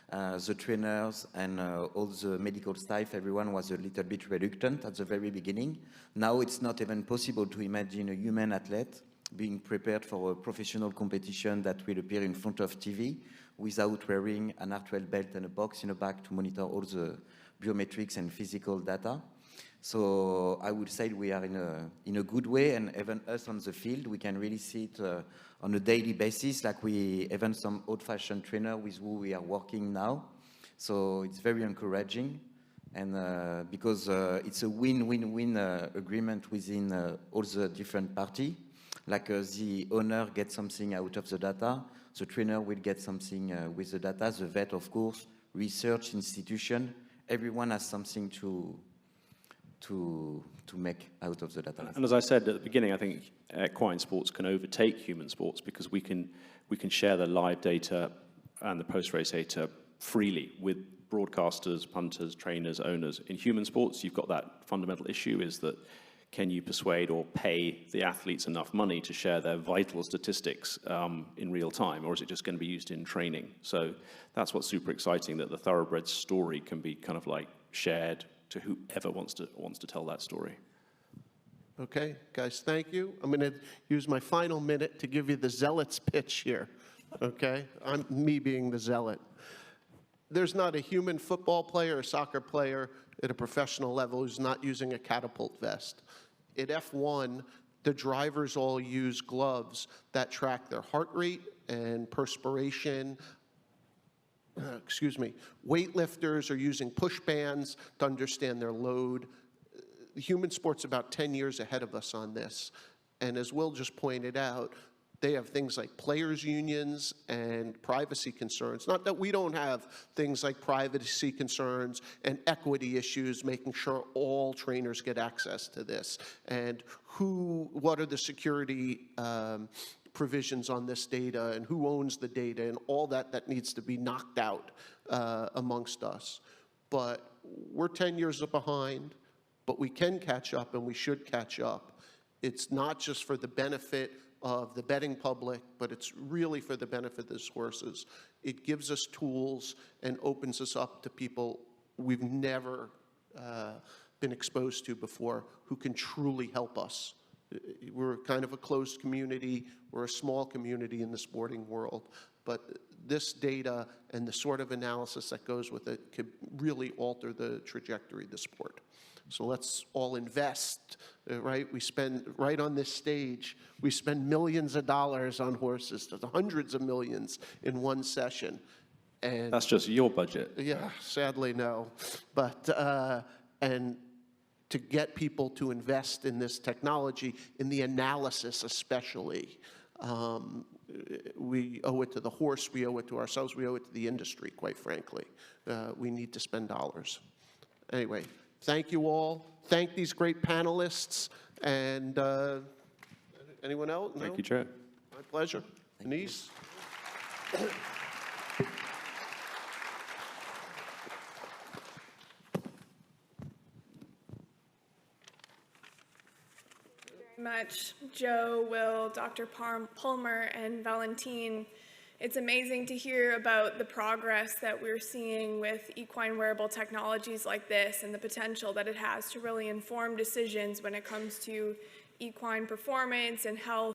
S6: The trainers and all the medical staff, everyone was a little bit reluctant at the very beginning. Now it's not even possible to imagine a human athlete being prepared for a professional competition that will appear in front of TV without wearing an heart rate belt and a box in the back to monitor all the biometrics and physical data. So I would say we are in a good way, and even us on the field, we can really see it on a daily basis, like even some old-fashioned trainer with who we are working now. So it's very encouraging, and because it's a win-win-win agreement within all the different parties. Like the owner gets something out of the data, the trainer will get something with the data, the vet, of course, research institution, everyone has something to make out of the data.
S3: And as I said at the beginning, I think equine sports can overtake human sports because we can share the live data and the post-race data freely with broadcasters, punters, trainers, owners. In human sports, you've got that fundamental issue is that can you persuade or pay the athletes enough money to share their vital statistics in real time, or is it just going to be used in training? So that's what's super exciting, that the Thoroughbred story can be kind of like shared to whoever wants to tell that story.
S2: Okay, guys, thank you. I'm going to use my final minute to give you the Zealots pitch here, okay? I'm me being the zealot. There's not a human football player or soccer player at a professional level who's not using a catapult vest. At F1, the drivers all use gloves that track their heart rate and perspiration. Weightlifters are using push bands to understand their load. Human sport's about 10 years ahead of us on this. And as Will just pointed out, They have things like players' unions and privacy concerns. Not that we don't have things like privacy concerns and equity issues, making sure all trainers get access to this, and what are the security provisions on this data, and who owns the data, and all that needs to be knocked out amongst us. But we're 10 years behind, but we can catch up, and we should catch up. It's not just for the benefit of the betting public, but it's really for the benefit of these horses. It gives us tools and opens us up to people we've never been exposed to before who can truly help us. We're kind of a closed community. We're a small community in the sporting world, but this data and the sort of analysis that goes with it could really alter the trajectory of the sport. So let's all invest, right? We spend, right on this stage, we spend millions of dollars on horses, hundreds of millions in one session. And
S3: That's just your budget.
S2: yeah, sadly no. But, and to get people to invest in this technology, in the analysis especially, we owe it to the horse, we owe it to ourselves, we owe it to the industry, quite frankly. We need to spend dollars. Anyway. Thank you all. Thank these great panelists. And anyone else? No?
S3: Thank you, Chair.
S2: My pleasure. Denise?
S1: Much, Joe, Will, Dr. Palmer, and Valentin. It's amazing to hear about the progress that we're seeing with equine wearable technologies like this and the potential that it has to really inform decisions when it comes to equine performance and health